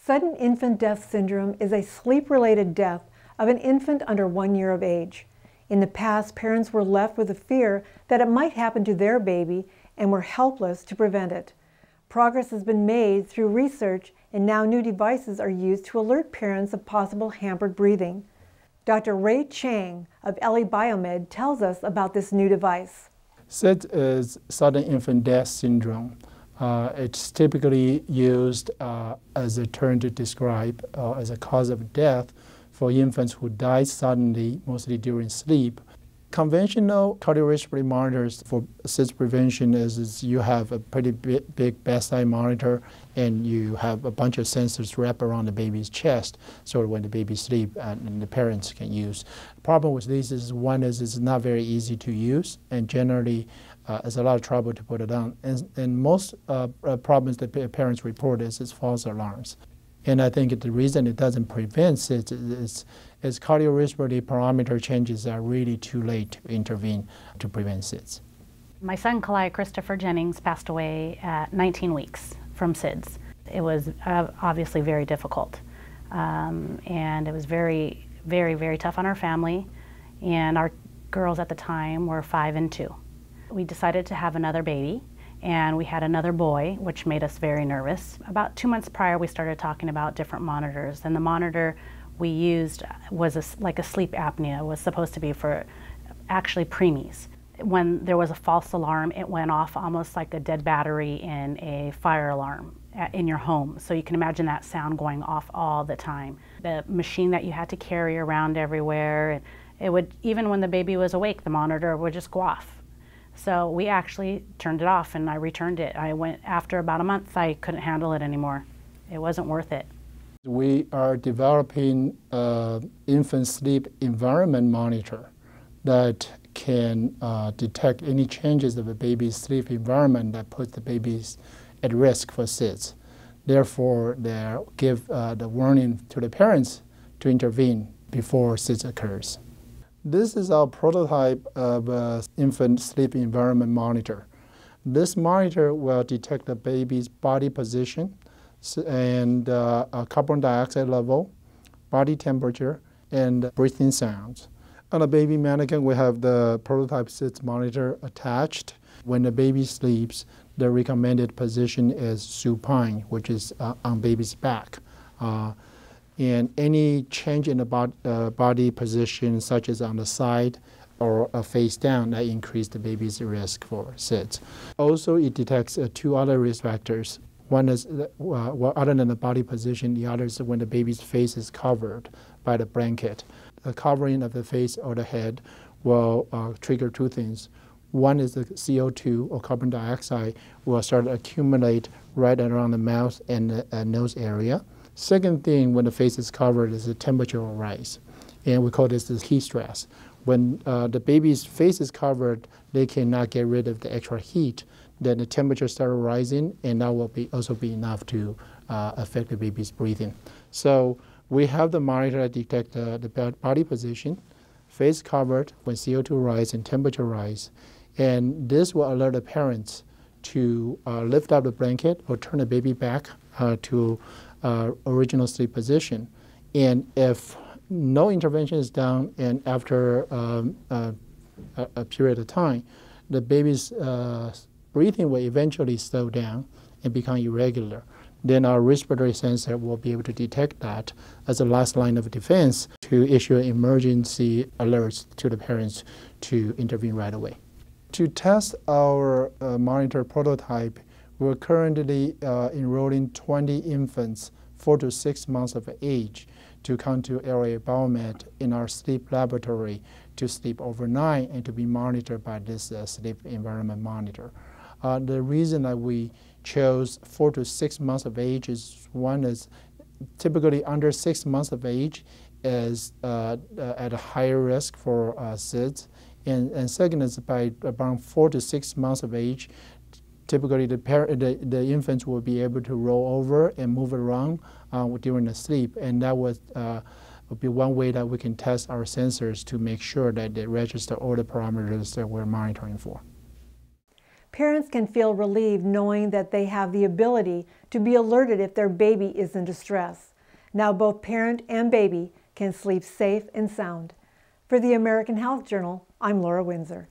Sudden infant death syndrome is a sleep-related death of an infant under 1 year of age. In the past, parents were left with a fear that it might happen to their baby and were helpless to prevent it. Progress has been made through research, and now new devices are used to alert parents of possible hampered breathing. Dr. Chang of BioMed tells us about this new device. SIDS is sudden infant death syndrome. It's typically used as a term to describe as a cause of death for infants who die suddenly, mostly during sleep. Conventional cardiorespiratory monitors for SIDS prevention is you have a pretty big bedside monitor and you have a bunch of sensors wrapped around the baby's chest so when the baby sleeps and the parents can use. The problem with these is one is it's not very easy to use and generally it's a lot of trouble to put it on. And most problems that parents report is false alarms. And I think the reason it doesn't prevent SIDS is cardiorespiratory parameter changes are really too late to intervene to prevent SIDS. My son, Christopher Jennings, passed away at 19 weeks from SIDS. It was obviously very difficult. And it was very, very, very tough on our family. And our girls at the time were 5 and 2. We decided to have another baby. And we had another boy, which made us very nervous. About 2 months prior, we started talking about different monitors. And the monitor we used was like a sleep apnea. It was supposed to be for actually preemies. When there was a false alarm, it went off almost like a dead battery in a fire alarm in your home. So you can imagine that sound going off all the time. The machine that you had to carry around everywhere, it would, even when the baby was awake, the monitor would just go off. So we actually turned it off and I returned it. After about a month, I couldn't handle it anymore. It wasn't worth it. We are developing an infant sleep environment monitor that can detect any changes of a baby's sleep environment that puts the babies at risk for SIDS. Therefore, they give the warning to the parents to intervene before SIDS occurs. This is our prototype of an infant sleep environment monitor. This monitor will detect the baby's body position and carbon dioxide level, body temperature, and breathing sounds. On the baby mannequin, we have the prototype SIDS monitor attached. When the baby sleeps, the recommended position is supine, which is on baby's back. And any change in the body position, such as on the side or face down, that increase the baby's risk for SIDS. Also, it detects 2 other risk factors. One is, other than the body position, the other is when the baby's face is covered by the blanket. The covering of the face or the head will trigger 2 things. One is the CO2 or carbon dioxide will start to accumulate right around the mouth and the nose area. Second thing, when the face is covered, is the temperature will rise. And we call this the heat stress. When the baby's face is covered, they cannot get rid of the extra heat. Then the temperature starts rising, and that will also be enough to affect the baby's breathing. So we have the monitor that detect the body position, face covered when CO2 rise and temperature rise. And this will alert the parents to lift up the blanket or turn the baby back to original sleep position. And if no intervention is done and after a period of time, the baby's breathing will eventually slow down and become irregular. Then our respiratory sensor will be able to detect that as a last line of defense to issue emergency alerts to the parents to intervene right away. To test our monitor prototype, we're currently enrolling 20 infants 4 to 6 months of age to come to BioMed in our sleep laboratory to sleep overnight and to be monitored by this sleep environment monitor. The reason that we chose 4 to 6 months of age is one is typically under 6 months of age is at a higher risk for SIDS. And second is by around 4 to 6 months of age, typically the infants will be able to roll over and move around during the sleep. And that would be one way that we can test our sensors to make sure that they register all the parameters that we're monitoring for. parents can feel relieved knowing that they have the ability to be alerted if their baby is in distress. Now both parent and baby can sleep safe and sound. For the American Health Journal, I'm Lora Windsor.